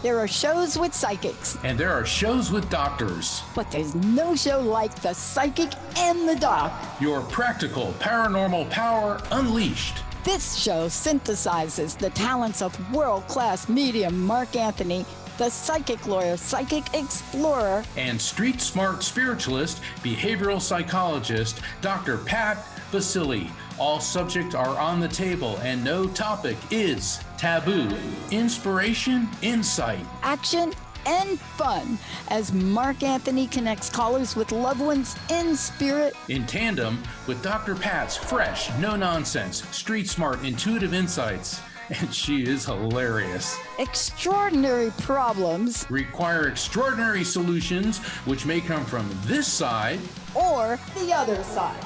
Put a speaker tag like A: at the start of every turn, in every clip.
A: There are shows with psychics.
B: And there are shows with doctors.
A: But there's no show like The Psychic and the Doc.
B: Your Practical Paranormal Power Unleashed.
A: This show synthesizes the talents of world-class medium Mark Anthony, the psychic lawyer, psychic explorer,
B: and street smart spiritualist, behavioral psychologist, Dr. Pat Baccili. All subjects are on the table and no topic is taboo. Inspiration, insight,
A: action, and fun as Mark Anthony connects callers with loved ones in spirit.
B: In tandem with Dr. Pat's fresh, no-nonsense, street smart, intuitive insights. And she is hilarious.
A: Extraordinary problems
B: require extraordinary solutions, which may come from this side
A: or the other side.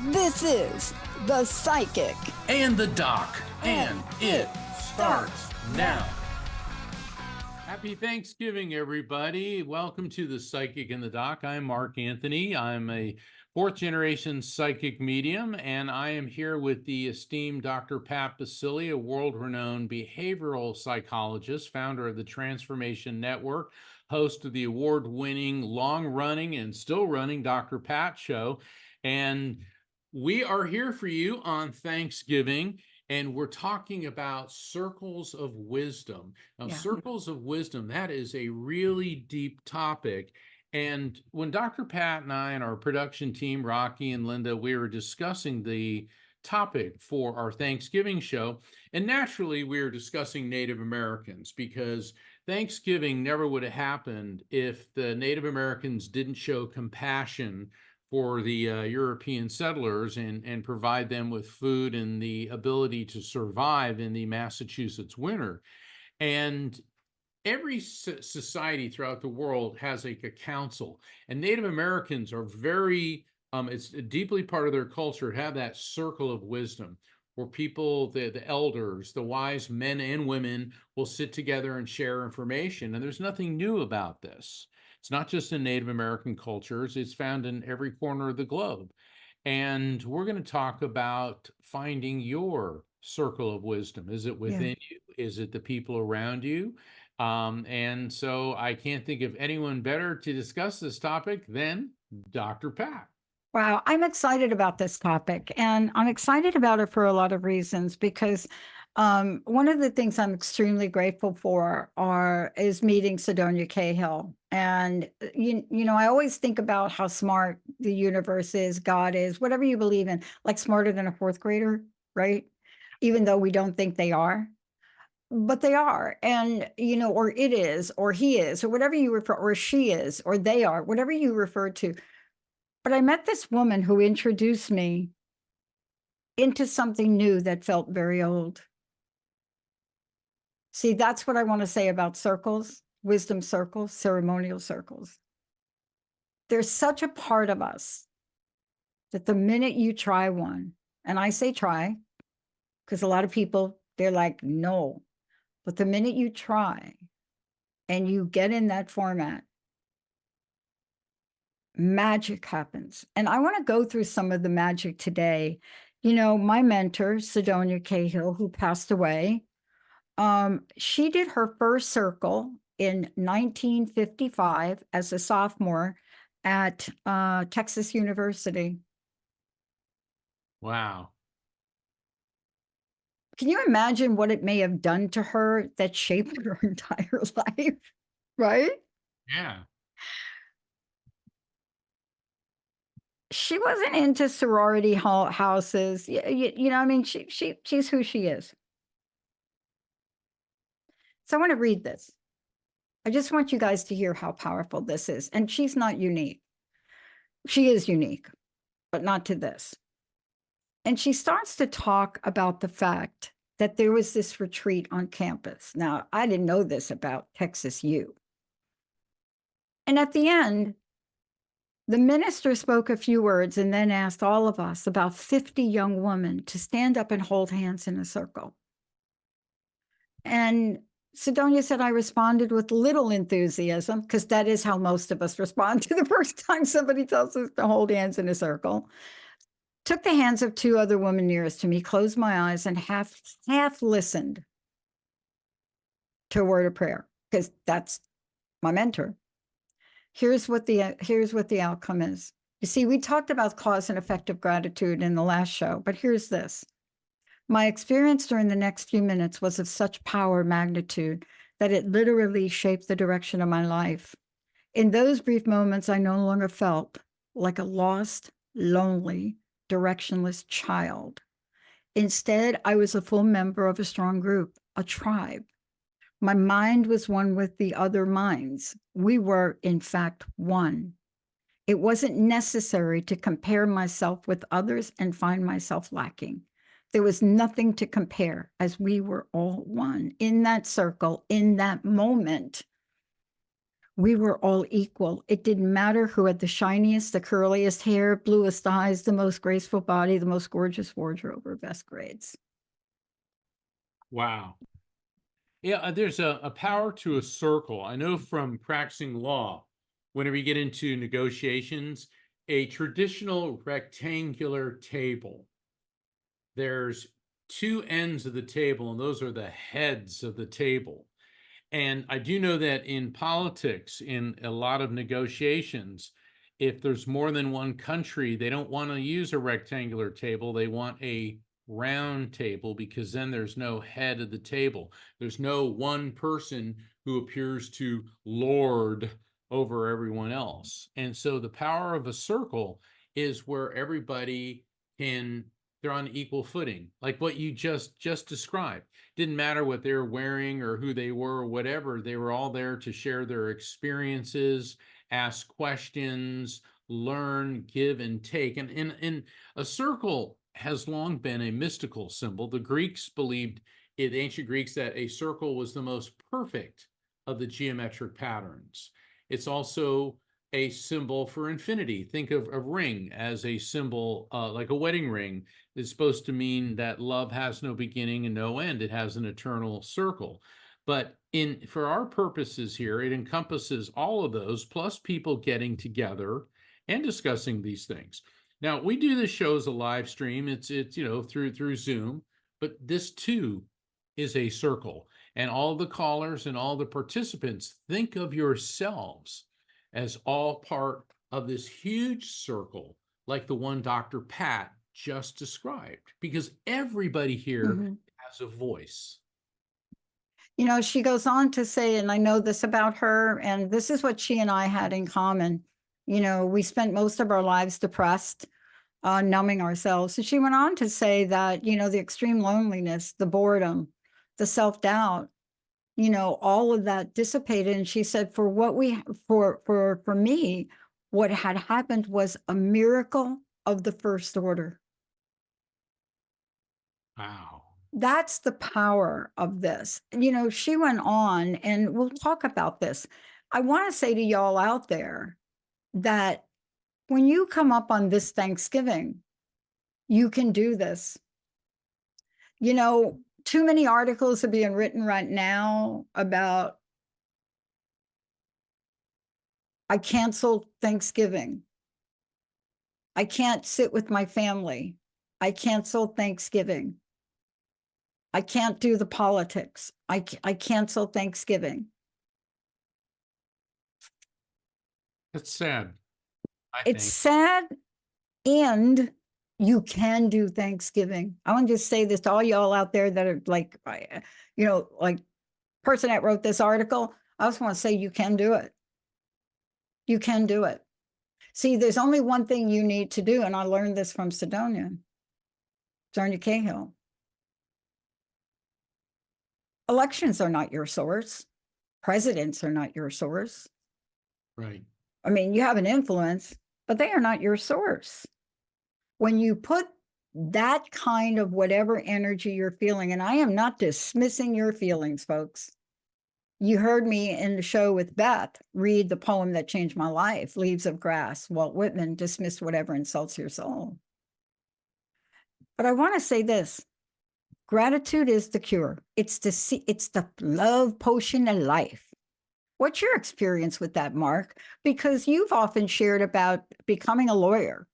A: This is The Psychic
B: and the Doc, and it starts now. Happy Thanksgiving, everybody. Welcome to The Psychic and the Doc. I'm Mark Anthony. I'm a fourth-generation psychic medium, and I am here with the esteemed Dr. Pat Baccili, a world-renowned behavioral psychologist, founder of the Transformation Network, host of the award-winning, long-running, and still running Dr. Pat Show. And we are here for you on Thanksgiving, and we're talking about circles of wisdom. Now, circles of wisdom, that is a really deep topic. And when Dr. Pat and I and our production team, Rocky and Linda, we were discussing the topic for our Thanksgiving show, and naturally we were discussing Native Americans, because Thanksgiving never would have happened if the Native Americans didn't show compassion for the European settlers and provide them with food and the ability to survive in the Massachusetts winter. And every society throughout the world has a council, and Native Americans are very, it's deeply part of their culture, have that circle of wisdom where people, the elders, the wise men and women will sit together and share information. And there's nothing new about this. It's not just in Native American cultures, it's found in every corner of the globe. And we're going to talk about finding your circle of wisdom. Is it within you? Is it the people around you? And so I can't think of anyone better to discuss this topic than Dr. Pat.
C: Wow, I'm excited about this topic, and I'm excited about it for a lot of reasons, because one of the things I'm extremely grateful for is meeting Sidonia Cahill. And, you know, I always think about how smart the universe is, God is, whatever you believe in, like smarter than a fourth grader, right? Even though we don't think they are. But they are, and, you know, or it is, or he is, or whatever you refer, or she is, or they are, whatever you refer to. But I met this woman who introduced me into something new that felt very old. See, that's what I want to say about circles, wisdom circles, ceremonial circles. There's such a part of us that the minute you try one, and I say try, because a lot of people, they're like, no. But the minute you try and you get in that format, magic happens. And I want to go through some of the magic today. You know, my mentor, Sidonia Cahill, who passed away, she did her first circle in 1955 as a sophomore at Texas University.
B: Wow.
C: Can you imagine what it may have done to her that shaped her entire life, right?
B: Yeah.
C: She wasn't into sorority houses. You know, I mean, she's who she is. So I want to read this. I just want you guys to hear how powerful this is. And she's not unique. She is unique, but not to this. And she starts to talk about the fact that there was this retreat on campus. Now, I didn't know this about Texas U. And at the end, the minister spoke a few words and then asked all of us, about 50 young women, to stand up and hold hands in a circle. And Sidonia said I responded with little enthusiasm, because that is how most of us respond to the first time somebody tells us to hold hands in a circle. Took the hands of two other women nearest to me, closed my eyes, and half listened to a word of prayer. because that's my mentor. Here's what the outcome is. You see, we talked about cause and effect of gratitude in the last show, but here's this. My experience during the next few minutes was of such power magnitude that it literally shaped the direction of my life. In those brief moments, I no longer felt like a lost, lonely, directionless child. Instead, I was a full member of a strong group, a tribe. My mind was one with the other minds. We were, in fact, one. It wasn't necessary to compare myself with others and find myself lacking. There was nothing to compare, as we were all one. In that circle, in that moment, we were all equal. It didn't matter who had the shiniest, the curliest hair, bluest eyes, the most graceful body, the most gorgeous wardrobe, or best grades.
B: Wow. Yeah, there's a power to a circle. I know from practicing law, whenever you get into negotiations, a traditional rectangular table, there's two ends of the table, and those are the heads of the table. And I do know that in politics, in a lot of negotiations, if there's more than one country, they don't want to use a rectangular table. They want a round table, because then there's no head of the table. There's no one person who appears to lord over everyone else. And so the power of a circle is where everybody can, they're on equal footing, like what you just described. Didn't matter what they were wearing or who they were or whatever. They were all there to share their experiences, ask questions, learn, give, and take. And a circle has long been a mystical symbol. The Greeks believed, in ancient Greeks, that a circle was the most perfect of the geometric patterns. It's also a symbol for infinity. Think of a ring as a symbol, like a wedding ring. It's supposed to mean that love has no beginning and no end. It has an eternal circle. But for our purposes here, it encompasses all of those, plus people getting together and discussing these things. Now, we do this show as a live stream. It's through Zoom, but this too is a circle. And all the callers and all the participants, think of yourselves as all part of this huge circle, like the one Dr. Pat just described, because everybody here has a voice.
C: You know, she goes on to say, and I know this about her, and this is what she and I had in common. You know, we spent most of our lives depressed, numbing ourselves. And she went on to say that, you know, the extreme loneliness, the boredom, the self-doubt, you know, all of that dissipated. And she said, for me, what had happened was a miracle of the first order.
B: Wow.
C: That's the power of this. You know, she went on, and we'll talk about this. I want to say to y'all out there that when you come up on this Thanksgiving, you can do this. You know, too many articles are being written right now about, I canceled Thanksgiving. I can't sit with my family. I canceled Thanksgiving. I can't do the politics. I canceled Thanksgiving.
B: It's sad.
C: It's sad, and you can do Thanksgiving. I want to just say this to all y'all out there that are like, you know, like person that wrote this article. I just want to say you can do it. You can do it. See, there's only one thing you need to do, and I learned this from Sidonia Cahill. Elections are not your source. Presidents are not your source.
B: Right.
C: I mean, you have an influence, but they are not your source. When you put that kind of whatever energy you're feeling, and I am not dismissing your feelings, folks. You heard me in the show with Beth read the poem that changed my life, Leaves of Grass. Walt Whitman dismissed whatever insults your soul. But I want to say this. Gratitude is the cure. It's the love potion of life. What's your experience with that, Mark? Because you've often shared about becoming a lawyer,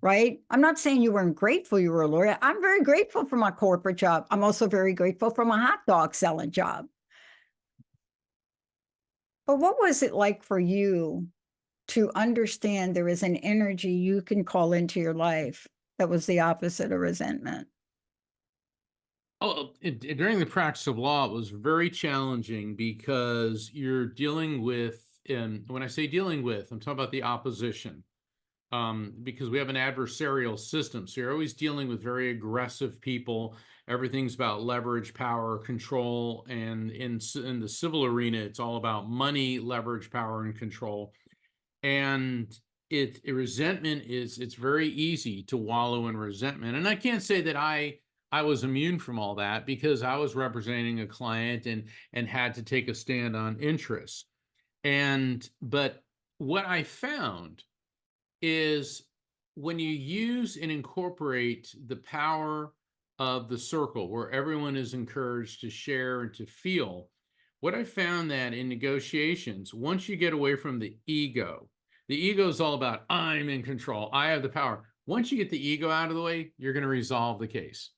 C: right? I'm not saying you weren't grateful you were a lawyer. I'm very grateful for my corporate job. I'm also very grateful for my hot dog selling job. But what was it like for you to understand there is an energy you can call into your life that was the opposite of resentment?
B: Oh, during the practice of law, it was very challenging because you're dealing with, and when I say dealing with, I'm talking about the opposition, because we have an adversarial system. So you're always dealing with very aggressive people. Everything's about leverage, power, control, and in the civil arena, it's all about money, leverage, power, and control. And resentment is, it's very easy to wallow in resentment. And I can't say that I was immune from all that, because I was representing a client and had to take a stand on interests. But what I found is, when you use and incorporate the power of the circle, where everyone is encouraged to share and to feel, what I found that in negotiations, once you get away from the ego is all about, I'm in control, I have the power. Once you get the ego out of the way, you're going to resolve the case.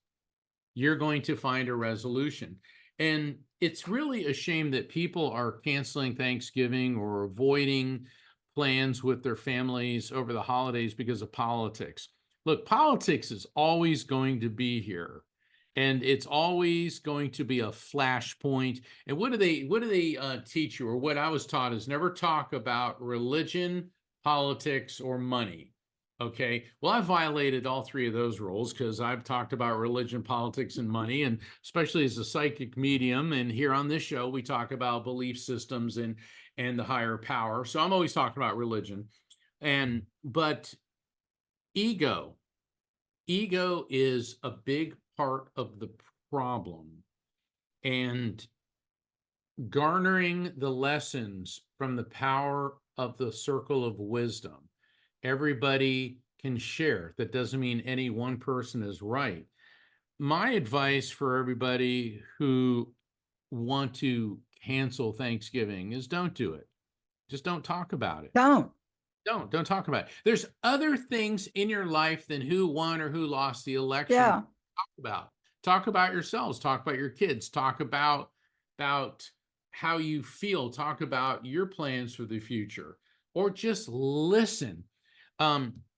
B: You're going to find a resolution. And it's really a shame that people are canceling Thanksgiving or avoiding plans with their families over the holidays because of politics. Look, politics is always going to be here, and it's always going to be a flashpoint. And what do they teach you? Or what I was taught is, never talk about religion, politics, or money. Okay, well, I violated all three of those rules, because I've talked about religion, politics, and money, and especially as a psychic medium. And here on this show, we talk about belief systems and the higher power. So I'm always talking about religion. But ego is a big part of the problem. And garnering the lessons from the power of the circle of wisdom, everybody can share. That doesn't mean any one person is right. My advice for everybody who want to cancel Thanksgiving is, don't do it. Just don't talk about it.
C: Don't.
B: Don't talk about it. There's other things in your life than who won or who lost the election.
C: Yeah.
B: Talk about yourselves, talk about your kids, talk about how you feel, talk about your plans for the future, or just listen.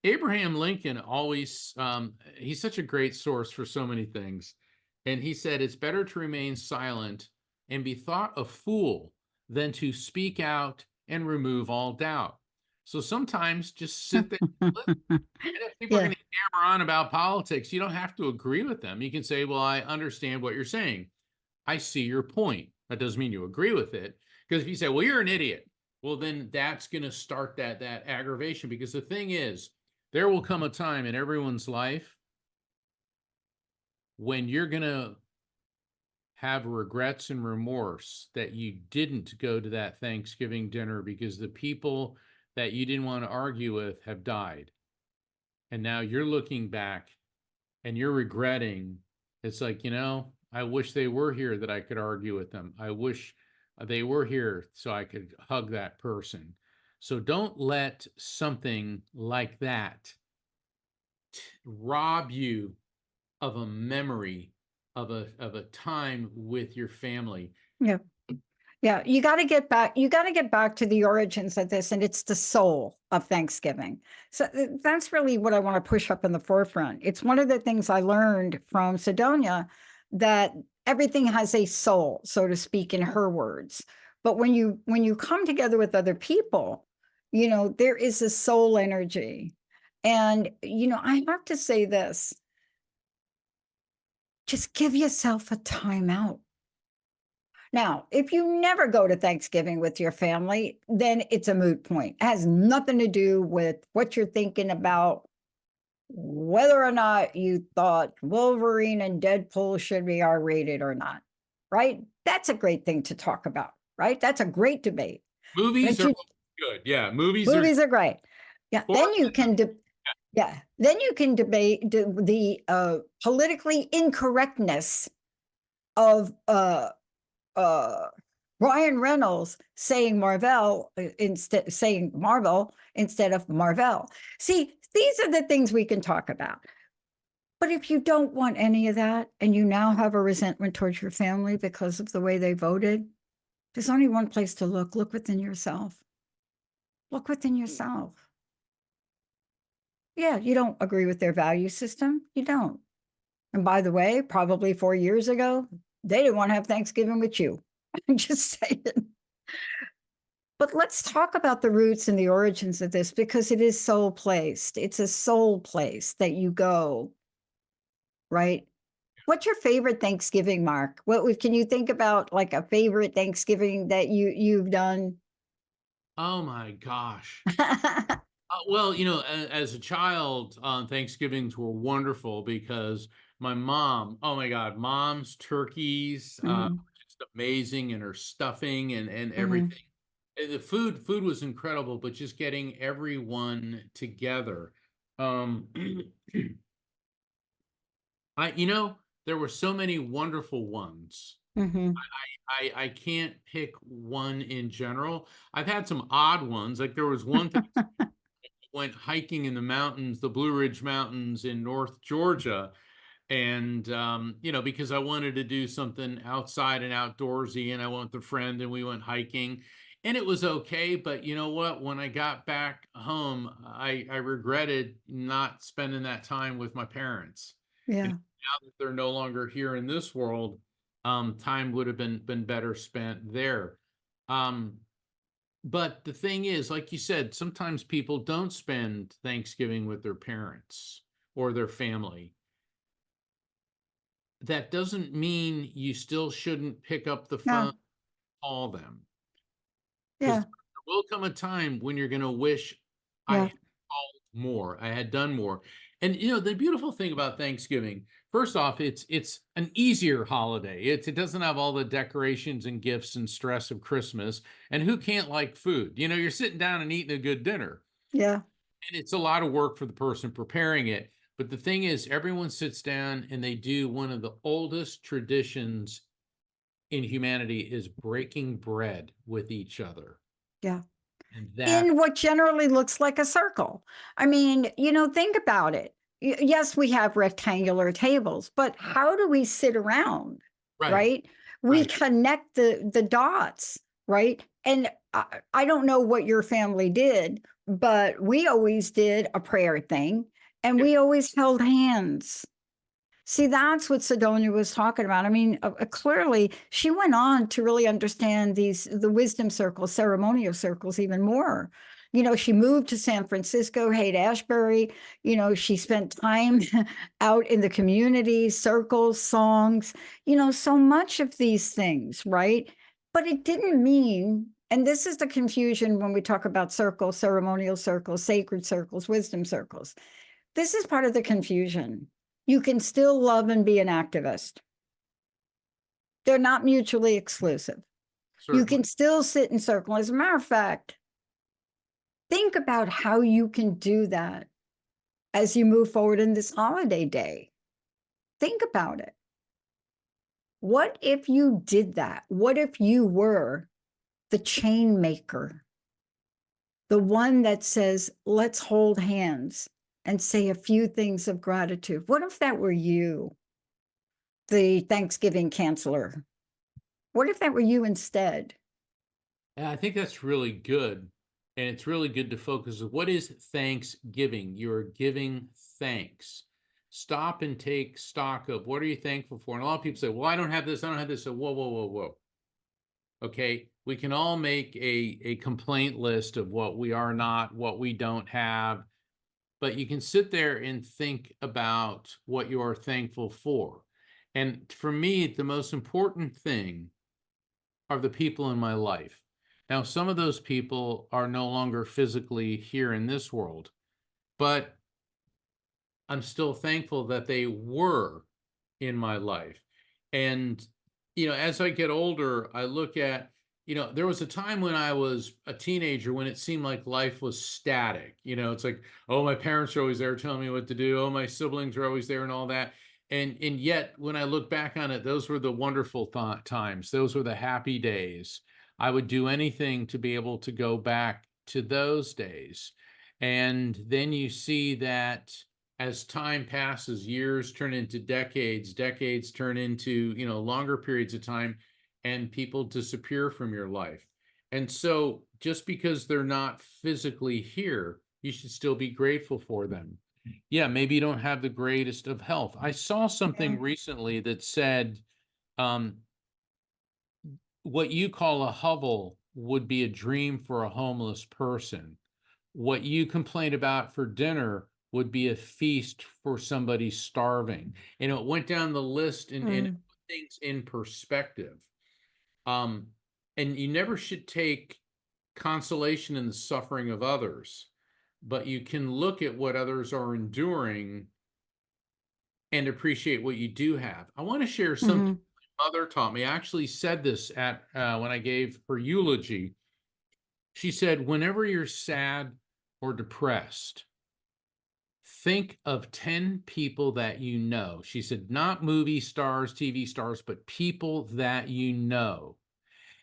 B: Abraham Lincoln always, he's such a great source for so many things. And he said, it's better to remain silent and be thought a fool than to speak out and remove all doubt. So sometimes just sit there and listen. And if people are
C: Yeah.
B: going to hammer on about politics, you don't have to agree with them. You can say, well, I understand what you're saying. I see your point. That doesn't mean you agree with it. Because if you say, well, you're an idiot, well, then that's going to start that aggravation. Because the thing is, there will come a time in everyone's life when you're going to have regrets and remorse that you didn't go to that Thanksgiving dinner, because the people that you didn't want to argue with have died. And now you're looking back and you're regretting. It's like, I wish they were here that I could argue with them. I wish they were here so I could hug that person. So don't let something like that rob you of a memory of a time with your family.
C: Yeah. Yeah, you got to get back. You got to get back to the origins of this, and it's the soul of Thanksgiving. So that's really what I want to push up in the forefront. It's one of the things I learned from Sidonia, that everything has a soul, so to speak, in her words. But when you come together with other people, there is a soul energy. And I have to say this: just give yourself a timeout. Now, if you never go to Thanksgiving with your family, then it's a moot point. It has nothing to do with what you're thinking about, whether or not you thought Wolverine and Deadpool should be R-rated or not, right? That's a great thing to talk about, right? That's a great debate.
B: Movies are good. Yeah, movies
C: are great. Yeah, then you can debate the politically incorrectness of Ryan Reynolds saying Marvel instead of Marvel. See, these are the things we can talk about. But if you don't want any of that, and you now have a resentment towards your family because of the way they voted, There's only one place to look. Look within yourself. Look within yourself. Yeah, you don't agree with their value system. You don't. And by the way, probably 4 years ago, they didn't want to have Thanksgiving with you. I'm just saying. But let's talk about the roots and the origins of this because it is soul placed. It's a soul place that you go, right? What's your favorite Thanksgiving, Mark? Can you think about like a favorite Thanksgiving that you've done?
B: Oh my gosh. Well, as a child, Thanksgivings were wonderful because my mom, oh my God, mom's turkeys,
C: Mhm,
B: just amazing, and her stuffing and
C: mhm,
B: everything. And the food was incredible, but just getting everyone together. Um, there were so many wonderful ones.
C: mhm.
B: I can't pick one in general. I've had some odd ones. Like there was one thing went hiking in the mountains, the Blue Ridge Mountains in North Georgia, and because I wanted to do something outside and outdoorsy, and I went with a friend, and we went hiking, and it was okay. But you know what? When I got back home, I regretted not spending that time with my parents. And
C: Yeah,
B: now that they're no longer here in this world, time would have been better spent there. Um, but the thing is, like you said, sometimes people don't spend Thanksgiving with their parents or their family. That doesn't mean you still shouldn't pick up the
C: yeah,
B: phone, call them, because
C: yeah,
B: there will come a time when you're going to wish I
C: yeah,
B: had called more, I had done more. And the beautiful thing about Thanksgiving, first off, it's an easier holiday. It doesn't have all the decorations and gifts and stress of Christmas. And who can't like food? You're sitting down and eating a good dinner.
C: yeah,
B: And it's a lot of work for the person preparing it. But the thing is, everyone sits down and they do one of the oldest traditions in humanity is breaking bread with each other.
C: yeah.
B: And that,
C: In what generally looks like a circle. I mean, think about it. Yes, we have rectangular tables, but how do we sit around,
B: right,
C: right? We
B: right.
C: connect the dots, right? And I don't know what your family did, but we always did a prayer thing and
B: Yeah,
C: we always held hands. See, that's what Sidonia was talking about. I mean, clearly, she went on to really understand the wisdom circles, ceremonial circles, even more. She moved to San Francisco, Haight Ashbury. She spent time out in the community, circles, songs, so much of these things, right? But it didn't mean, and this is the confusion when we talk about circles, ceremonial circles, sacred circles, wisdom circles. This is part of the confusion. You can still love and be an activist. They're not mutually exclusive. You
B: certainly.
C: can still sit in circle. As a matter of fact, think about how you can do that as you move forward in this holiday day. Think about it. What if you did that? What if you were the chain maker, the one that says, let's hold hands and say a few things of gratitude? What if that were you, the Thanksgiving canceller? What if that were you instead?
B: And I think that's really good. And it's really good to focus on what is Thanksgiving? You're giving thanks. Stop and take stock of what are you thankful for? And a lot of people say, well, I don't have this, I don't have this. So whoa, whoa, whoa, whoa. Okay. We can all make a complaint list of what we are not, what we don't have, but you can sit there and think about what you are thankful for. And for me, the most important thing are the people in my life. Now, some of those people are no longer physically here in this world, but I'm still thankful that they were in my life. And, as I get older, I look at, there was a time when I was a teenager when it seemed like life was static. It's like, oh, my parents are always there telling me what to do. Oh, my siblings are always there and all that. And yet, when I look back on it, those were the wonderful times. Those were the happy days. I would do anything to be able to go back to those days. And then you see that as time passes, years turn into decades, decades turn into, longer periods of time. and people disappear from your life. And so just because they're not physically here, you should still be grateful for them. Yeah, maybe you don't have the greatest of health. I saw something recently that said, um, what you call a hovel would be a dream for a homeless person. What you complain about for dinner would be a feast for somebody starving. And it went down the list and
C: Mm.
B: put things in perspective. Um, and you never should take consolation in the suffering of others, but you can look at what others are enduring and appreciate what you do have. I want to share something
C: Mhm.
B: my mother taught me. I actually said this at when I gave her eulogy. She said, whenever you're sad or depressed, think of 10 people that you know. She said, not movie stars, TV stars, but people that you know.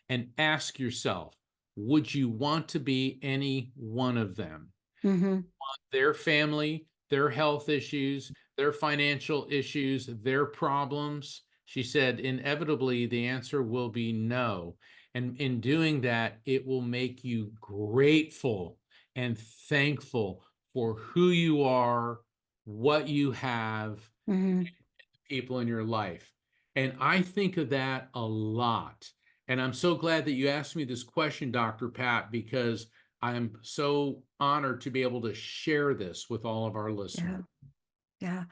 B: And ask yourself, would you want to be any one of them?
C: Mhm.
B: Their family, their health issues, their financial issues, their problems? She said, inevitably, the answer will be no. And in doing that, it will make you grateful and thankful for who you are, what you have,
C: Mhm.
B: people in your life. And I think of that a lot. And I'm so glad that you asked me this question, Dr. Pat, because I'm so honored to be able to share this with all of our listeners.
C: Yeah. Yeah.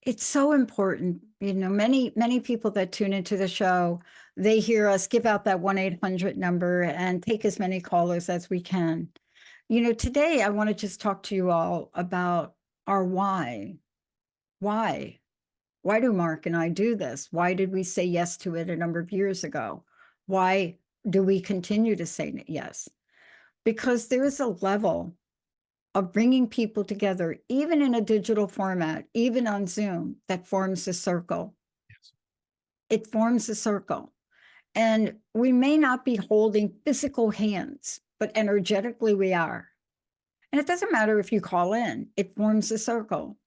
C: It's so important. Many people that tune into the show, they hear us give out that 1-800 number and take as many callers as we can. Today I want to just talk to you all about our why. Why? Why do Mark and I do this? Why did we say yes to it a number of years ago? Why do we continue to say yes? Because there is a level of bringing people together, even in a digital format, even on Zoom, that forms a circle.
B: Yes.
C: It forms a circle. And we may not be holding physical hands, but energetically we are. And it doesn't matter if you call in, it forms a circle.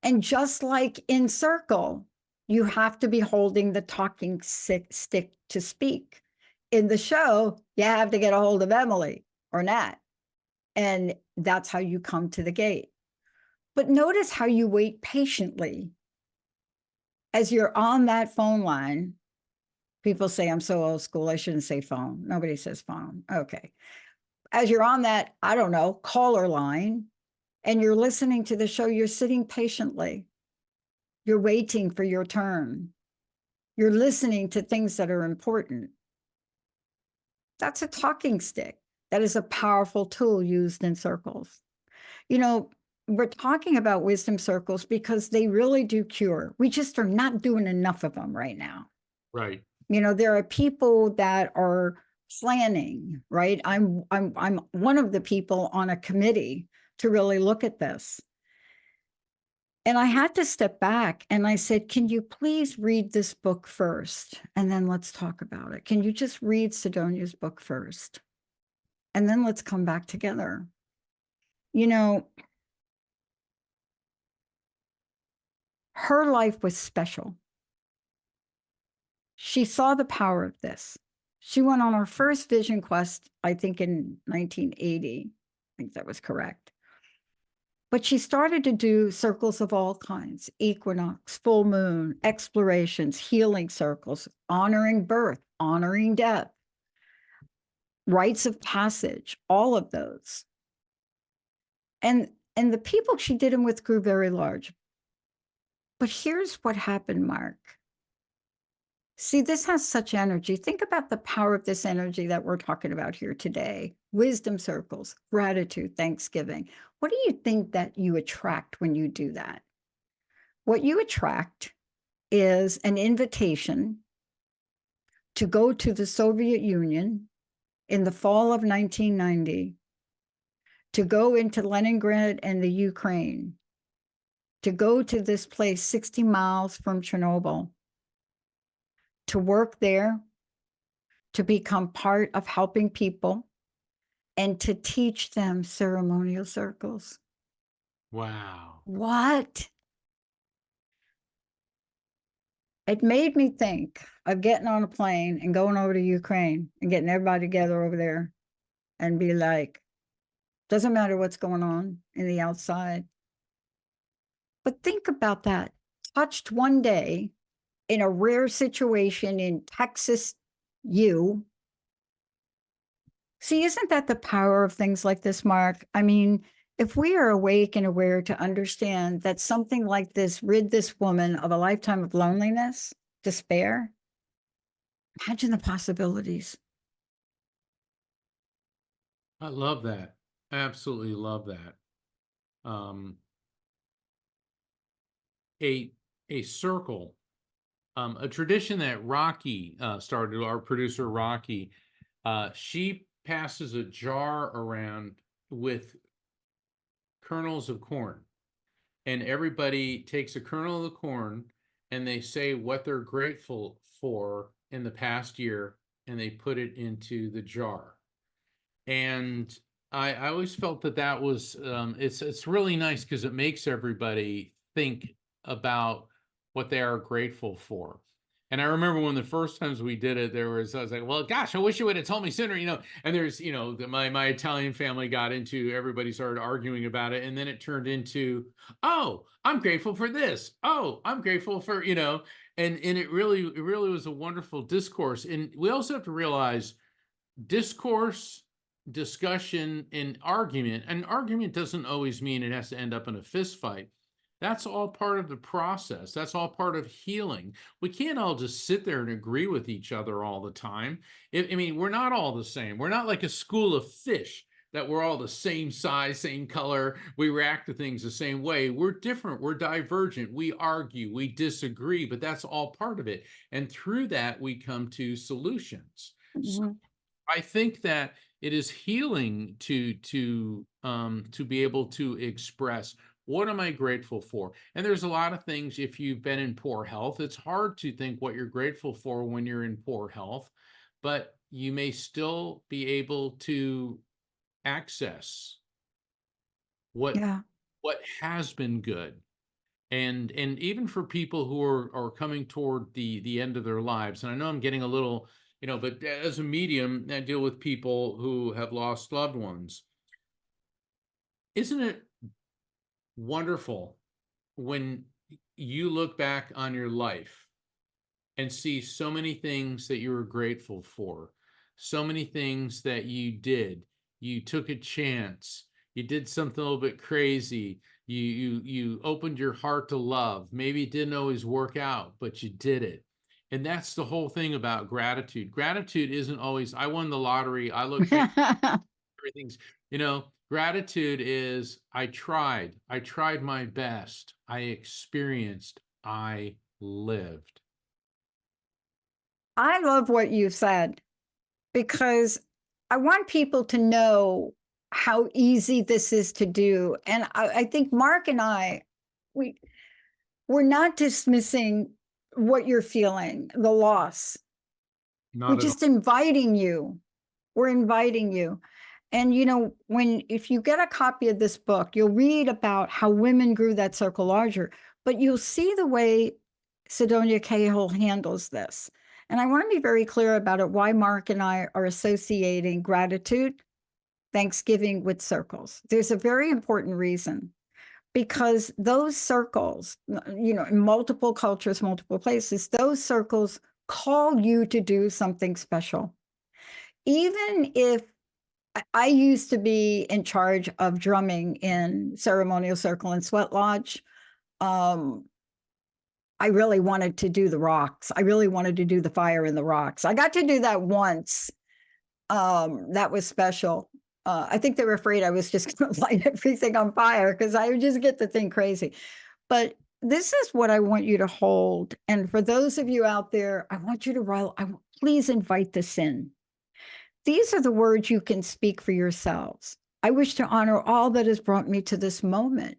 C: And just like in circle, you have to be holding the talking stick to speak. In the show, you have to get a hold of Emily or Nat, and that's how you come to the gate. But notice how you wait patiently as you're on that phone line. People say, I'm so old school, I shouldn't say phone. Nobody says phone. Okay. As you're on that, I don't know, caller line, and you're listening to the show, you're sitting patiently. You're waiting for your turn. You're listening to things that are important. That's a talking stick. That is a powerful tool used in circles. We're talking about wisdom circles because they really do cure. We just are not doing enough of them right now.
B: Right.
C: There are people that are planning, right? I'm one of the people on a committee to really look at this. And I had to step back and I said, can you please read this book first? And then let's talk about it. Can you just read Sidonia's book first? And then let's come back together. Her life was special. She saw the power of this. She went on her first vision quest, I think in 1980. I think that was correct. But she started to do circles of all kinds: equinox, full moon, explorations, healing circles, honoring birth, honoring death, rites of passage, all of those. And the people she did them with grew very large. But here's what happened, Mark. See, this has such energy. Think about the power of this energy that we're talking about here today. Wisdom circles, gratitude, thanksgiving. What do you think that you attract when you do that? What you attract is an invitation to go to the Soviet Union in the fall of 1990, to go into Leningrad and the Ukraine, to go to this place 60 miles from Chernobyl, to work there, to become part of helping people, and to teach them ceremonial circles.
B: Wow.
C: What? it made me think of getting on a plane and going over to Ukraine and getting everybody together over there and be like, doesn't matter what's going on in the outside. But think about that. Touched one day in a rare situation in Texas, you. See, isn't that the power of things like this, Mark? I mean, if we are awake and aware to understand that something like this rid this woman of a lifetime of loneliness, despair, imagine the possibilities.
B: I love that. Absolutely love that. Um, a circle, a tradition that Rocky started, our producer Rocky, she passes a jar around with kernels of corn, and everybody takes a kernel of the corn and they say what they're grateful for in the past year, and they put it into the jar. And I always felt that that was it's really nice because it makes everybody think about what they are grateful for. And I remember when the first times we did it, I was like, well, gosh, I wish you would have told me sooner, you know. And there's, you know, my Italian family got into, everybody started arguing about it, and then it turned into, oh, I'm grateful for this. Oh, I'm grateful for, you know, and it really was a wonderful discourse. And we also have to realize discourse, discussion, and argument. An argument doesn't always mean it has to end up in a fist fight. That's all part of the process. That's all part of healing. We can't all just sit there and agree with each other all the time. I mean, we're not all the same. We're not like a school of fish that we're all the same size, same color. We react to things the same way. We're different. We're divergent. We argue. We disagree, but that's all part of it. And through that, we come to solutions. So
C: Mhm.
B: I think that it is healing to be able to express what am I grateful for. And there's a lot of things. If you've been in poor health, it's hard to think what you're grateful for when you're in poor health, but you may still be able to access what
C: Yeah.
B: what has been good. And even for people who are coming toward the end of their lives, and I know I'm getting a little, you know, but as a medium, I deal with people who have lost loved ones. Isn't it wonderful when you look back on your life and see so many things that you were grateful for, so many things that you did? You took a chance, you did something a little bit crazy, you opened your heart to love. Maybe it didn't always work out, but you did it. And that's the whole thing about gratitude. Gratitude isn't always, I won the lottery, I look fantastic, everything's, you know. Gratitude is, I tried my best, I experienced, I lived.
C: I love what you said because I want people to know how easy this is to do. And I think Mark and I, we we're not dismissing what you're feeling, the loss. We're
B: Not at all.
C: just inviting you. We're inviting you. And you know, if you get a copy of this book, you'll read about how women grew that circle larger, but you'll see the way Sidonia Cahill handles this. And I want to be very clear about it, why Mark and I are associating gratitude, Thanksgiving with circles. There's a very important reason, because those circles, you know, in multiple cultures, multiple places, those circles call you to do something special. Even if I used to be in charge of drumming in ceremonial circle and sweat lodge. I really wanted to do the rocks. I really wanted to do the fire in the rocks. I got to do that once. That was special. I think they were afraid I was just going to light everything on fire because I would just get the thing crazy. But this is what I want you to hold. And for those of you out there, I want you to please invite this in. These are the words you can speak for yourselves. I wish to honor all that has brought me to this moment.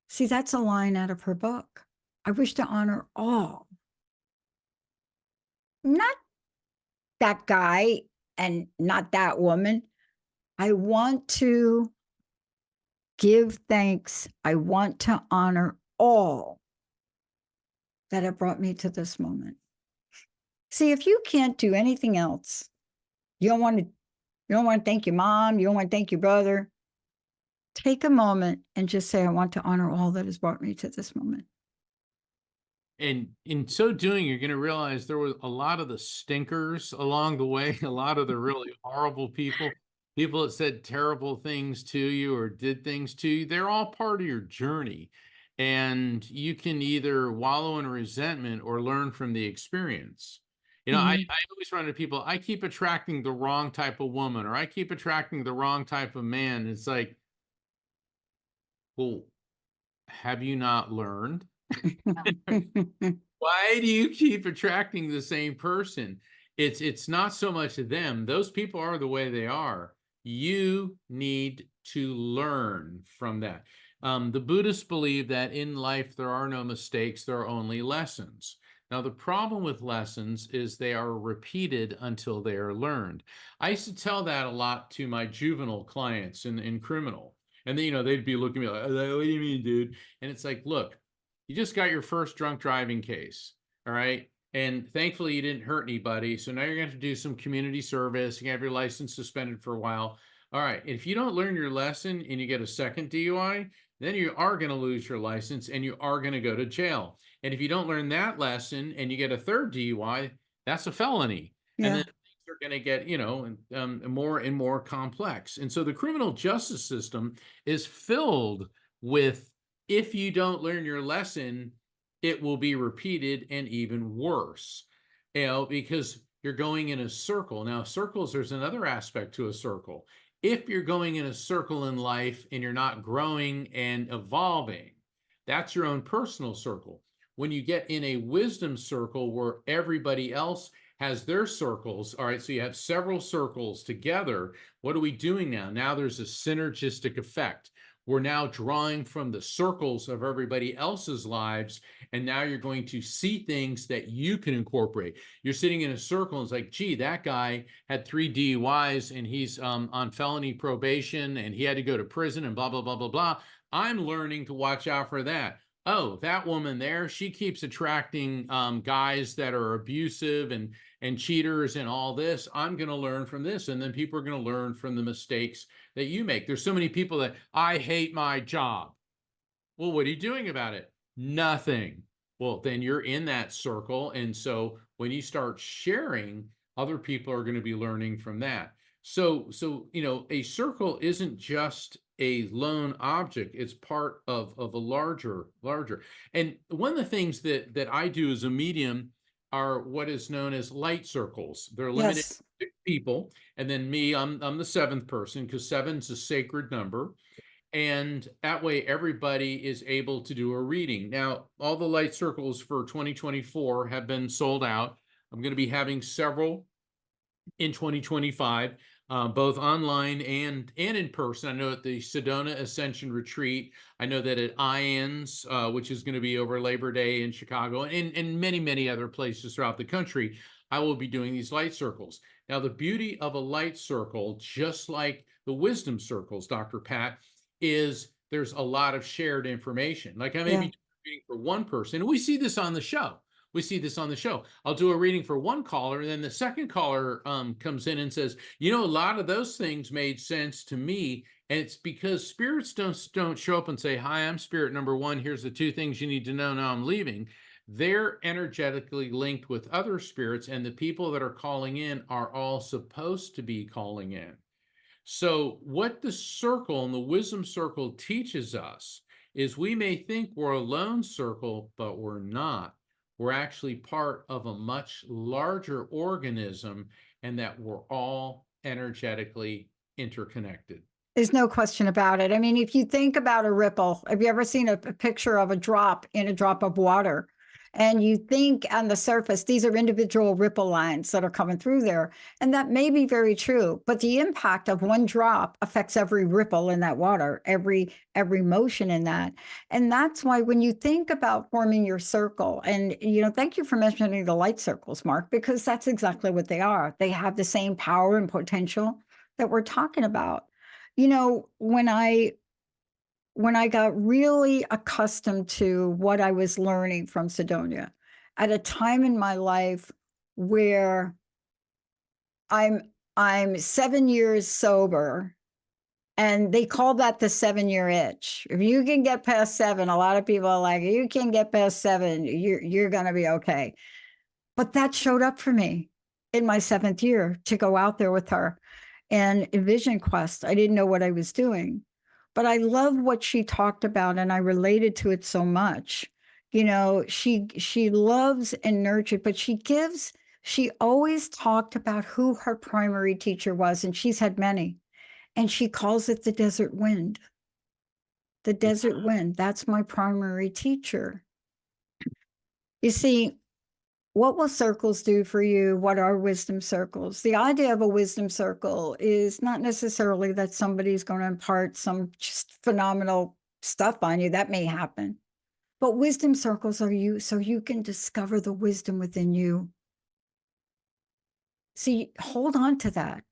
C: See, that's a line out of her book. I wish to honor all. Not that guy and not that woman. I want to give thanks. I want to honor all that have brought me to this moment. See, if you can't do anything else, you don't want to thank your mom, you don't want to thank your brother. Take a moment and just say, I want to honor all that has brought me to this moment.
B: And in so doing, you're going to realize there were a lot of the stinkers along the way, a lot of the really horrible people, people that said terrible things to you or did things to you. They're all part of your journey. And you can either wallow in resentment or learn from the experience.
C: Mhm.
B: I always run into people, I keep attracting the wrong type of woman, or I keep attracting the wrong type of man. It's like, well, have you not learned? Why do you keep attracting the same person? It's not so much them. Those people are the way they are. You need to learn from that. The Buddhists believe that in life there are no mistakes, there are only lessons. Now, the problem with lessons is they are repeated until they are learned. I used to tell that a lot to my juvenile clients in criminal. And then, they'd be looking at me like, "Oh, what do you mean, dude?" And it's like, look, you just got your first drunk driving case. All right. And thankfully, you didn't hurt anybody. So now you're going to have to do some community service. You have your license suspended for a while. All right. If you don't learn your lesson and you get a second DUI, then you are going to lose your license and you are going to go to jail. And if you don't learn that lesson and you get a third DUI, that's a felony. And then
C: Yeah.
B: things are going to get, more and more complex. And so the criminal justice system is filled with, if you don't learn your lesson, it will be repeated and even worse, because you're going in a circle. Now, circles, there's another aspect to a circle. If you're going in a circle in life and you're not growing and evolving, that's your own personal circle. When you get in a wisdom circle where everybody else has their circles, all right, so you have several circles together, what are we doing now? Now there's a synergistic effect. We're now drawing from the circles of everybody else's lives, and now you're going to see things that you can incorporate. You're sitting in a circle and it's like, gee, that guy had 3 DUIs and he's on felony probation and he had to go to prison and blah, blah, blah, blah, blah. I'm learning to watch out for that. Oh, that woman there, she keeps attracting guys that are abusive and cheaters and all this. I'm going to learn from this. And then people are going to learn from the mistakes that you make. There's so many people that, I hate my job. Well, what are you doing about it? Nothing. Well, then you're in that circle. And so when you start sharing, other people are going to be learning from that. So, a circle isn't just a lone object. It's part of a larger. And one of the things that I do as a medium are what is known as light circles. They're limited
C: Yes.
B: to 6 people. And then me, I'm the 7th person, because 7's a sacred number. And that way everybody is able to do a reading. Now, all the light circles for 2024 have been sold out. I'm going to be having several in 2025, both online and in person. I know at the Sedona Ascension Retreat, I know that at IANS, which is going to be over Labor Day in Chicago, and many other places throughout the country, I will be doing these light circles. Now, the beauty of a light circle, just like the wisdom circles, Dr. Pat, is there's a lot of shared information. Like I may
C: Yeah.
B: be reading for one person, and we see this on the show. I'll do a reading for one caller, and then the second caller comes in and says, a lot of those things made sense to me. And it's because spirits don't show up and say, hi, I'm spirit number 1. Here's the 2 things you need to know. Now I'm leaving. They're energetically linked with other spirits, and the people that are calling in are all supposed to be calling in. So what the circle and the wisdom circle teaches us is we may think we're a lone circle, but we're not. We're actually part of a much larger organism, and that we're all energetically interconnected.
C: There's no question about it. I mean, if you think about a ripple, have you ever seen a picture of a drop in a drop of water? And you think on the surface, these are individual ripple lines that are coming through there. And that may be very true, but the impact of one drop affects every ripple in that water, every motion in that. And that's why when you think about forming your circle, and thank you for mentioning the light circles, Mark, because that's exactly what they are. They have the same power and potential that we're talking about. When I got really accustomed to what I was learning from Sidonia, at a time in my life where I'm 7 years sober, and they call that the 7-year itch. If you can get past 7, a lot of people are like, you can get past 7, you're going to be okay. But that showed up for me in my 7th year to go out there with her and in Vision Quest. I didn't know what I was doing, but I love what she talked about, and I related to it so much. You know, she loves and nurtured, but she always talked about who her primary teacher was, and she's had many. And she calls it the desert wind. The desert wind, that's my primary teacher. You see, what will circles do for you? What are wisdom circles? The idea of a wisdom circle is not necessarily that somebody's going to impart some just phenomenal stuff on you. That may happen. But wisdom circles are you so you can discover the wisdom within you. See, hold on to that.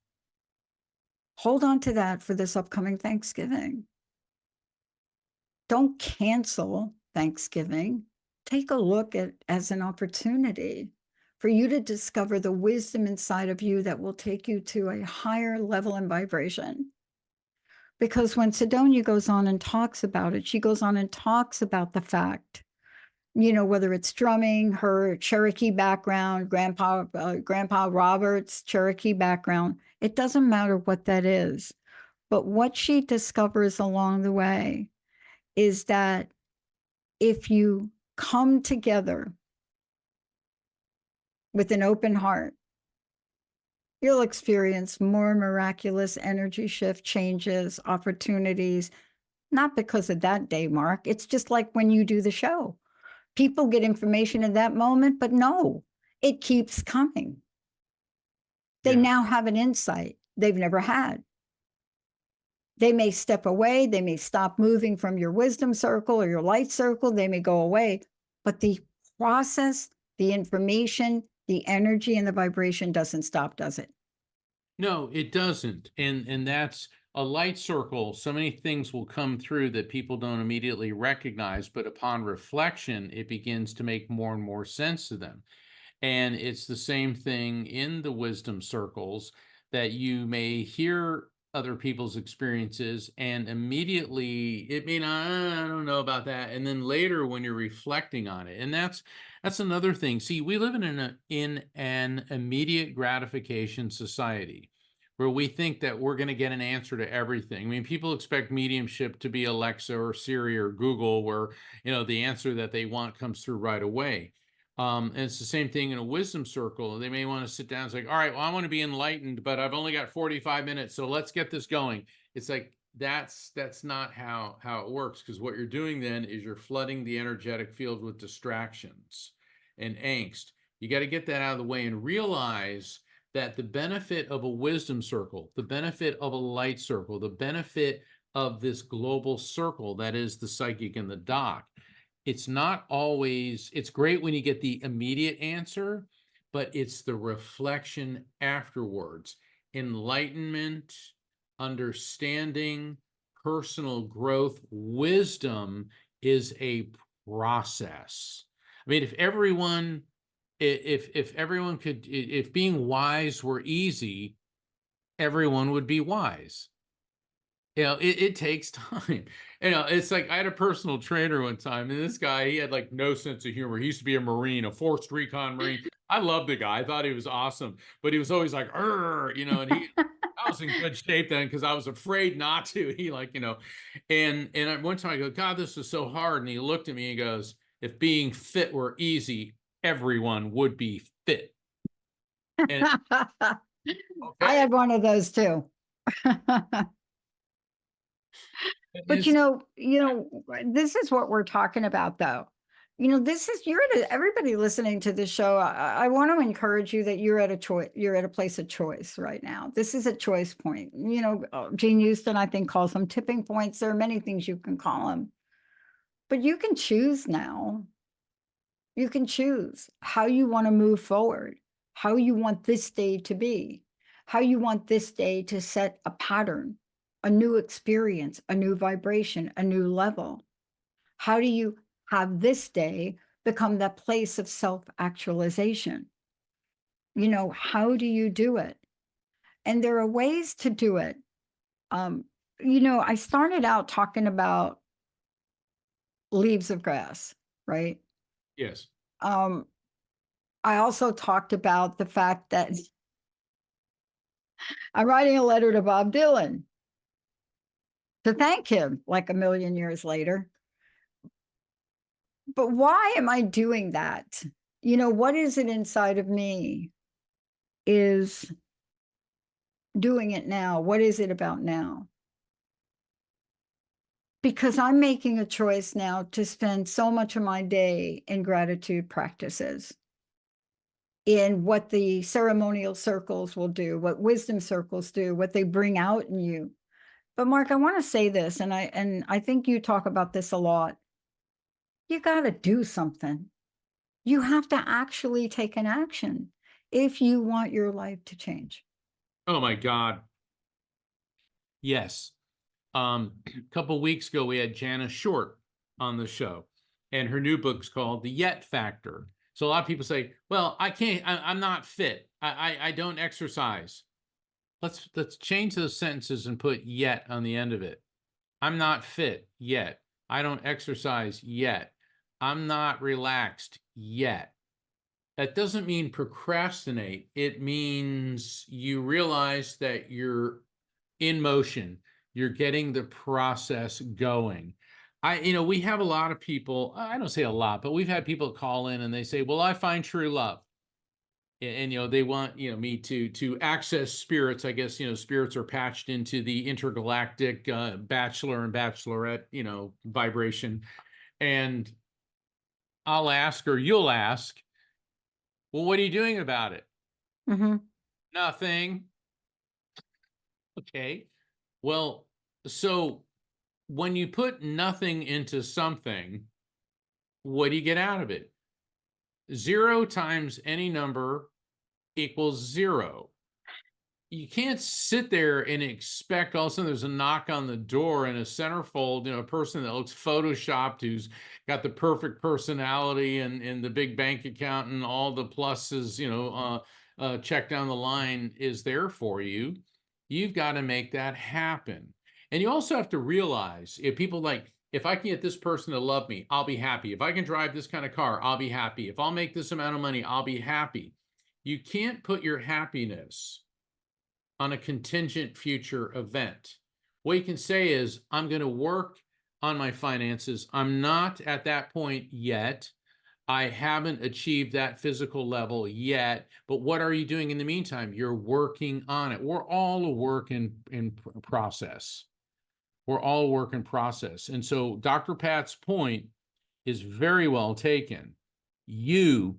C: Hold on to that for this upcoming Thanksgiving. Don't cancel Thanksgiving. Take a look at it as an opportunity for you to discover the wisdom inside of you that will take you to a higher level and vibration. Because when Sidonia goes on and talks about it, she goes on and talks about the fact, you know, whether it's drumming, her Cherokee background, Grandpa Robert's Cherokee background, it doesn't matter what that is. But what she discovers along the way is that if you come together with an open heart, you'll experience more miraculous energy shift changes, opportunities, not because of that day mark. It's just like when you do the show. People get information in that moment, but no, it keeps coming. They now have an insight they've never had. They may step away, they may stop moving from your wisdom circle or your light circle, they may go away, but the process, the information, the energy, and the vibration doesn't stop, does it?
B: No, it doesn't. And that's a light circle. So many things will come through that people don't immediately recognize, but upon reflection, it begins to make more and more sense to them. And it's the same thing in the wisdom circles, that you may hear other people's experiences and immediately it may not, I don't know about that. And then later when you're reflecting on it, and that's another thing. See, we live in an immediate gratification society where we think that we're going to get an answer to everything. I mean, people expect mediumship to be Alexa or Siri or Google, where, you know, the answer that they want comes through right away. And it's the same thing in a wisdom circle. They may want to sit down and say, all right, well, I want to be enlightened, but I've only got 45 minutes. So let's get this going. It's like, that's not how it works. Because what you're doing then is you're flooding the energetic field with distractions and angst. You got to get that out of the way and realize that the benefit of a wisdom circle, the benefit of a light circle, the benefit of this global circle that is the psychic and the doc, it's not always, it's great when you get the immediate answer, but it's the reflection afterwards. Enlightenment, understanding, personal growth, wisdom is a process. I mean, if everyone could, if being wise were easy, everyone would be wise. You know, it takes time. You know, it's like I had a personal trainer one time, and this guy, he had like no sense of humor. He used to be a Marine, a forced recon Marine. I loved the guy. I thought he was awesome, but he was always like, you know, and I was in good shape then because I was afraid not to. He like, you know, and one time I go, God, this is so hard. And he looked at me and goes, if being fit were easy, everyone would be fit. And
C: I
B: okay.
C: had one of those too. But this is what we're talking about though. You know, this is everybody listening to this show. I want to encourage you that you're at a place of choice right now. This is a choice point. You know, Gene Houston, I think, calls them tipping points. There are many things you can call them, but you can choose now. You can choose how you want to move forward, how you want this day to be, how you want this day to set a pattern, a new experience, a new vibration, a new level. How do you have this day become that place of self-actualization. How do you do it? And there are ways to do it. I started out talking about leaves of grass, right?
B: Yes.
C: Um, I also talked about the fact that I'm writing a letter to Bob Dylan to thank him like a million years later. But why am I doing that? What is it inside of me is doing it now? What is it about now? Because I'm making a choice now to spend so much of my day in gratitude practices, in what the ceremonial circles will do, what wisdom circles do, what they bring out in you. But Mark, I want to say this, and I think you talk about this a lot. You got to do something. You have to actually take an action if you want your life to change.
B: Oh my God. Yes. A couple weeks ago, we had Janice Short on the show, and her new book's called The Yet Factor. So a lot of people say, well, I'm not fit. I don't exercise. Let's change those sentences and put yet on the end of it. I'm not fit yet. I don't exercise yet. I'm not relaxed yet. That doesn't mean procrastinate. It means you realize that you're in motion. You're getting the process going. We have a lot of people, I don't say a lot, but we've had people call in and they say, well, I find true love. And they want, me to access spirits. I guess, spirits are patched into the intergalactic bachelor and bachelorette, vibration. And I'll ask, or you'll ask, well, what are you doing about it?
C: Mm-hmm.
B: Nothing. Okay. Well, so when you put nothing into something, what do you get out of it? 0 times any number equals 0. You can't sit there and expect all of a sudden there's a knock on the door and a centerfold, a person that looks photoshopped, who's got the perfect personality and the big bank account and all the pluses, check down the line is there for you. You've got to make that happen. And you also have to realize if I can get this person to love me, I'll be happy. If I can drive this kind of car, I'll be happy. If I'll make this amount of money, I'll be happy. You can't put your happiness on a contingent future event. What you can say is, I'm going to work on my finances. I'm not at that point yet. I haven't achieved that physical level yet. But what are you doing in the meantime? You're working on it. We're all a work in process. We're all work in process. And so Dr. Pat's point is very well taken. You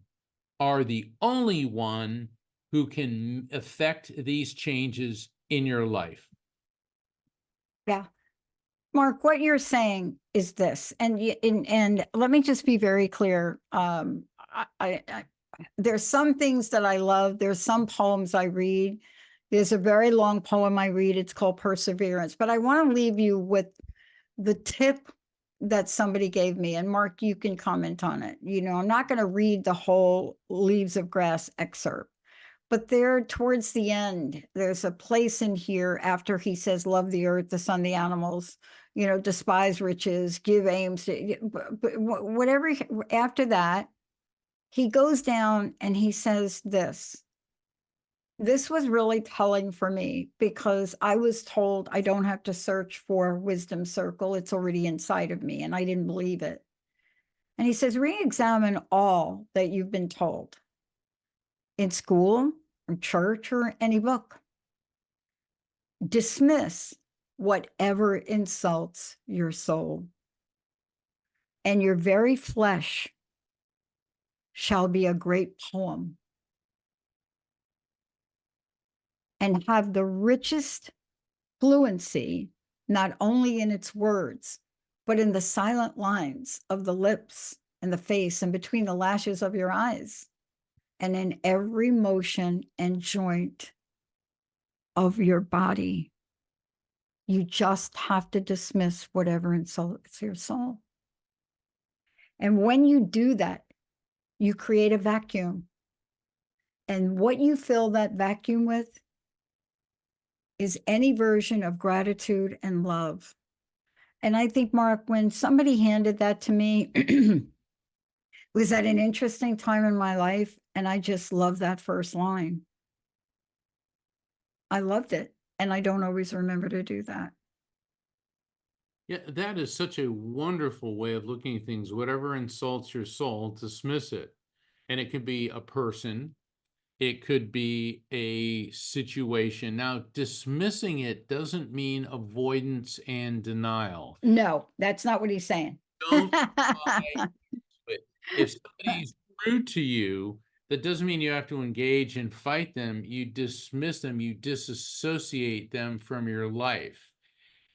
B: are the only one who can affect these changes in your life.
C: Yeah. Mark, what you're saying is this, and let me just be very clear. There's some things that I love. There's some poems I read. There's a very long poem I read. It's called Perseverance. But I want to leave you with the tip that somebody gave me. And Mark, you can comment on it. I'm not going to read the whole Leaves of Grass excerpt. But there, towards the end, there's a place in here after he says, love the earth, the sun, the animals, despise riches, give aims to, but whatever. After that, he goes down and he says this. This was really telling for me because I was told I don't have to search for wisdom circle. It's already inside of me, and I didn't believe it. And he says, re-examine all that you've been told in school, or church, or any book. Dismiss whatever insults your soul, and your very flesh shall be a great poem and have the richest fluency, not only in its words, but in the silent lines of the lips and the face and between the lashes of your eyes, and in every motion and joint of your body. You just have to dismiss whatever insults your soul. And when you do that, You create a vacuum. And what you fill that vacuum with is any version of gratitude and love. And I think, Mark, when somebody handed that to me, it was at an interesting time in my life. And I just love that first line. I loved it. And I don't always remember to do that.
B: Yeah, that is such a wonderful way of looking at things. Whatever insults your soul, dismiss it. And it could be a person, it could be a situation. Now, dismissing it doesn't mean avoidance and denial.
C: No, that's not what he's saying.
B: Don't buy it. If somebody's rude to you, that doesn't mean you have to engage and fight them. You dismiss them, you disassociate them from your life.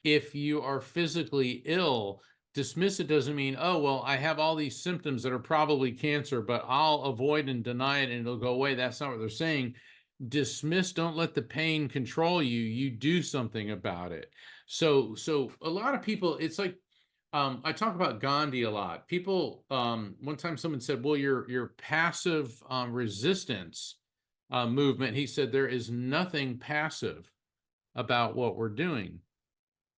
B: If you are physically ill, dismiss it doesn't mean, oh, well, I have all these symptoms that are probably cancer, but I'll avoid and deny it and it'll go away. That's not what they're saying. Dismiss, don't let the pain control you. You do something about it. So a lot of people, it's like, I talk about Gandhi a lot. People, one time someone said, well, your passive resistance movement, he said, there is nothing passive about what we're doing.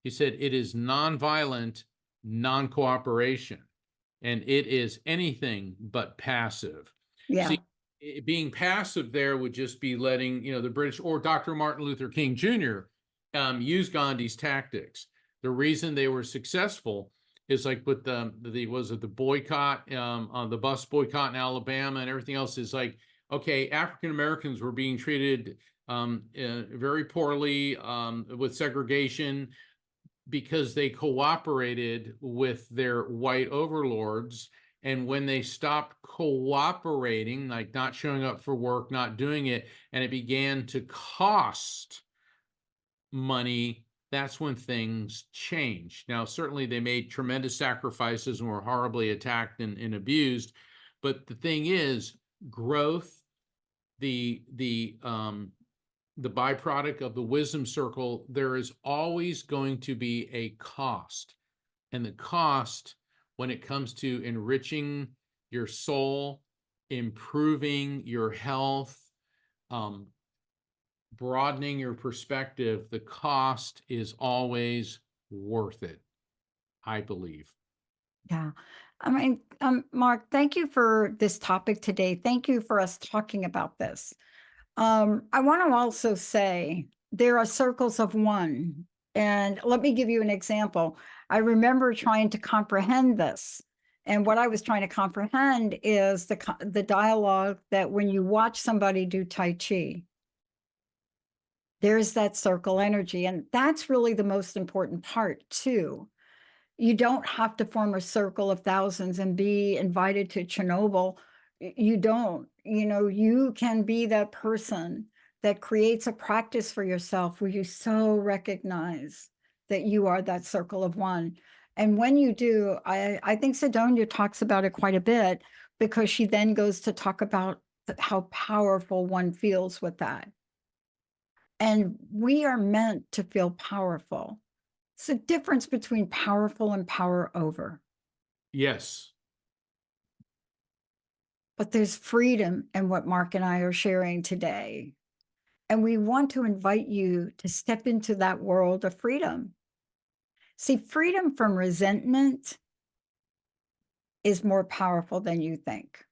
B: He said, it is nonviolent, non-cooperation, and it is anything but passive.
C: Yeah.
B: See, being passive there would just be letting, the British or Dr. Martin Luther King Jr. Use Gandhi's tactics. The reason they were successful is like with the boycott, on the bus boycott in Alabama and everything else is like, okay, African Americans were being treated very poorly with segregation because they cooperated with their white overlords. And when they stopped cooperating, like not showing up for work, not doing it, and it began to cost money, that's when things changed. Now, certainly they made tremendous sacrifices and were horribly attacked and abused. But the thing is, growth, the byproduct of the wisdom circle, there is always going to be a cost. And the cost, when it comes to enriching your soul, improving your health, broadening your perspective, the cost is always worth it, I believe.
C: Yeah. I mean, Mark, thank you for this topic today. Thank you for us talking about this. I want to also say there are circles of one. And let me give you an example. I remember trying to comprehend this. And what I was trying to comprehend is the dialogue that when you watch somebody do Tai Chi, there's that circle energy. And that's really the most important part, too. You don't have to form a circle of thousands and be invited to Chernobyl. You don't. You can be that person that creates a practice for yourself where you so recognize that you are that circle of one. And when you do, I think Sidonia talks about it quite a bit because she then goes to talk about how powerful one feels with that. And we are meant to feel powerful. It's the difference between powerful and power over.
B: Yes.
C: But there's freedom in what Mark and I are sharing today. And we want to invite you to step into that world of freedom. See, freedom from resentment is more powerful than you think.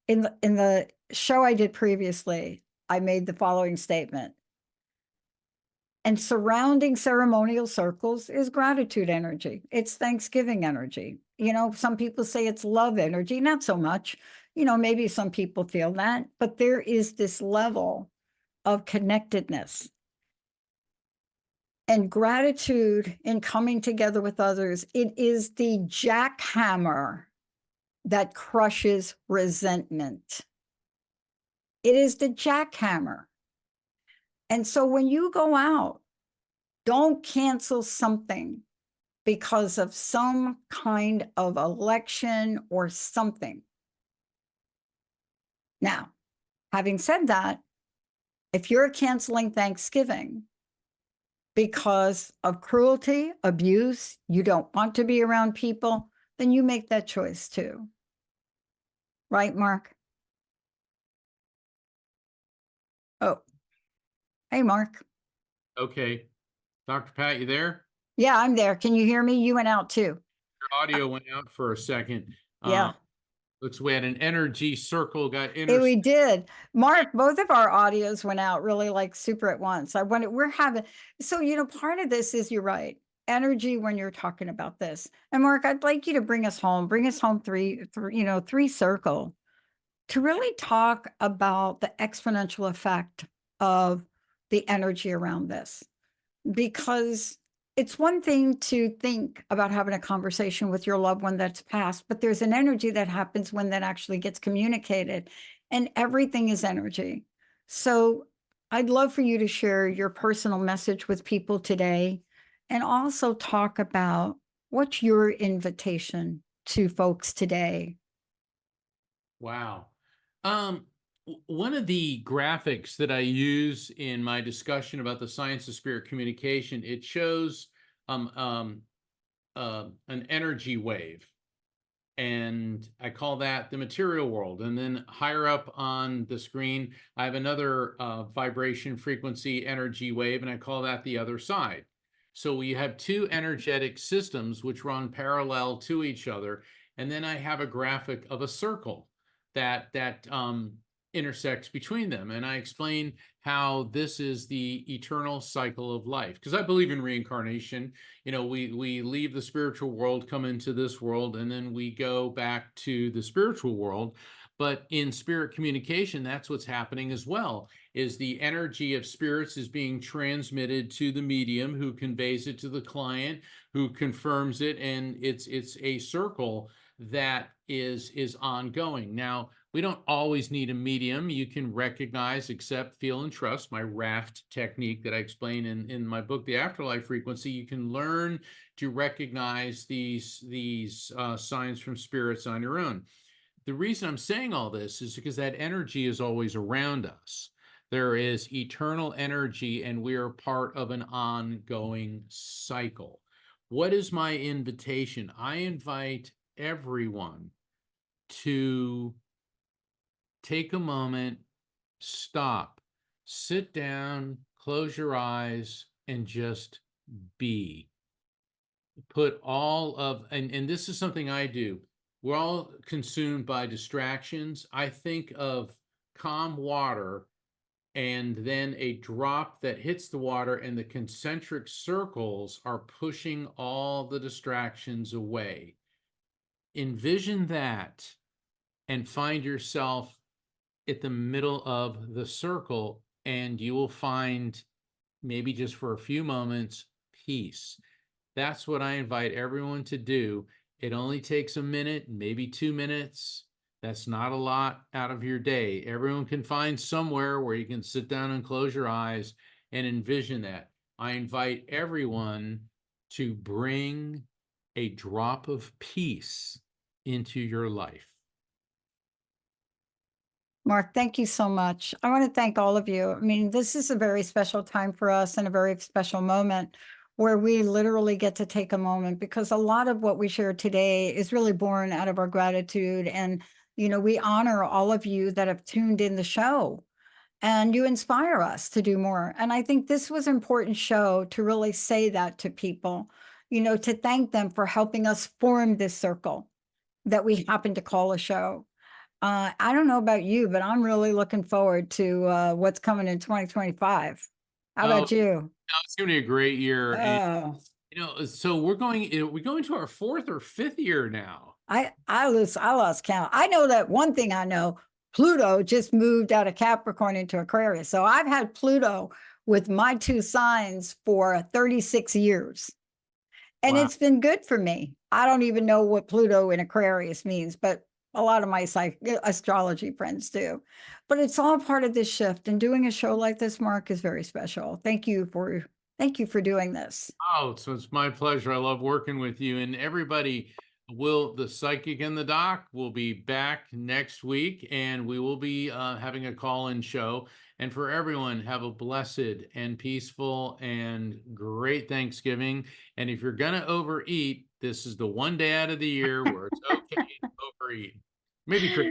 C: In the show I did previously, I made the following statement. And surrounding ceremonial circles is gratitude energy. It's Thanksgiving energy. Some people say it's love energy, not so much. Maybe some people feel that, but there is this level of connectedness and gratitude in coming together with others. It is the jackhammer that crushes resentment. It is the jackhammer. And so when you go out, don't cancel something because of some kind of election or something. Now, having said that, if you're canceling Thanksgiving because of cruelty, abuse, you don't want to be around people, then you make that choice too. Right, Mark? Oh, hey, Mark.
B: Okay. Dr. Pat, you there?
C: Yeah, I'm there. Can you hear me? You went out too.
B: Your audio went out for a second.
C: Yeah.
B: Looks we had an energy circle got
C: We did. Mark, both of our audios went out really like super at once. I wonder, we're having, so, part of this is you're right. Energy when you're talking about this. And Mark, I'd like you to bring us home three circle to really talk about the exponential effect of the energy around this. Because it's one thing to think about having a conversation with your loved one that's passed, but there's an energy that happens when that actually gets communicated, and everything is energy. So I'd love for you to share your personal message with people today and also talk about what's your invitation to folks today.
B: Wow. One of the graphics that I use in my discussion about the science of spirit communication, it shows an energy wave. And I call that the material world. And then higher up on the screen, I have another vibration frequency energy wave, and I call that the other side. So we have two energetic systems which run parallel to each other. And then I have a graphic of a circle that intersects between them. And I explain how this is the eternal cycle of life. Because I believe in reincarnation. We leave the spiritual world, come into this world, and then we go back to the spiritual world. But in spirit communication, that's what's happening as well, is the energy of spirits is being transmitted to the medium who conveys it to the client, who confirms it, and it's a circle that is ongoing. Now, we don't always need a medium. You can recognize, accept, feel, and trust, my RAFT technique that I explain in my book, The Afterlife Frequency. You can learn to recognize these signs from spirits on your own. The reason I'm saying all this is because that energy is always around us. There is eternal energy, and we are part of an ongoing cycle. What is my invitation? I invite everyone to take a moment, stop, sit down, close your eyes, and just be. Put all of, and this is something I do. We're all consumed by distractions. I think of calm water and then a drop that hits the water, and the concentric circles are pushing all the distractions away. Envision that and find yourself at the middle of the circle, and you will find, maybe just for a few moments, peace. That's what I invite everyone to do. It only takes a minute, maybe 2 minutes. That's not a lot out of your day. Everyone can find somewhere where you can sit down and close your eyes and envision that. I invite everyone to bring a drop of peace into your life.
C: Mark, thank you so much. I want to thank all of you. I mean, this is a very special time for us and a very special moment where we literally get to take a moment, because a lot of what we share today is really born out of our gratitude. And, we honor all of you that have tuned in the show, and you inspire us to do more. And I think this was an important show to really say that to people, to thank them for helping us form this circle that we happen to call a show. I don't know about you, but I'm really looking forward to what's coming in 2025. How
B: Oh,
C: about you?
B: no, it's going to be a great year. And,
C: Oh,
B: so we're going to our 4th or 5th year now.
C: I lost count. I know that one thing I know, Pluto just moved out of Capricorn into Aquarius. So I've had Pluto with my two signs for 36 years. And
B: Wow.
C: it's been good for me. I don't even know what Pluto in Aquarius means, but a lot of my astrology friends do. But it's all part of this shift. And doing a show like this, Mark, is very special. Thank you for doing this.
B: Oh, so it's my pleasure. I love working with you, and everybody. The Psychic and the Doc will be back next week, and we will be having a call-in show. And for everyone, have a blessed and peaceful and great Thanksgiving. And if you're gonna overeat, this is the one day out of the year where it's okay to overeat. Maybe Chris.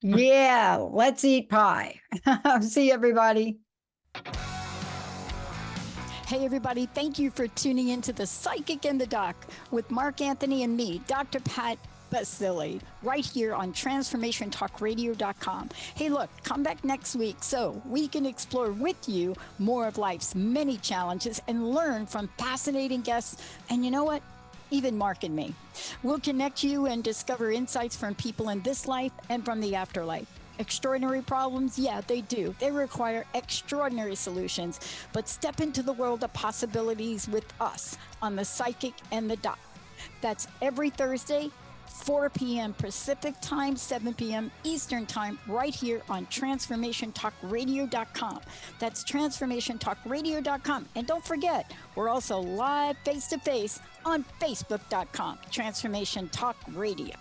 C: Yeah, let's eat pie. See everybody.
A: Hey, everybody, thank you for tuning into The Psychic and the Doc with Mark Anthony and me, Dr. Pat Baccili, right here on TransformationTalkRadio.com. Hey, look, come back next week so we can explore with you more of life's many challenges and learn from fascinating guests. And you know what? Even Mark and me. We'll connect you and discover insights from people in this life and from the afterlife. Extraordinary problems? Yeah, they do. They require extraordinary solutions. But step into the world of possibilities with us on The Psychic and the Doc. That's every Thursday, 4 p.m. Pacific Time, 7 p.m. Eastern Time, right here on TransformationTalkRadio.com. That's TransformationTalkRadio.com. And don't forget, we're also live face-to-face on Facebook.com, Transformation Talk Radio.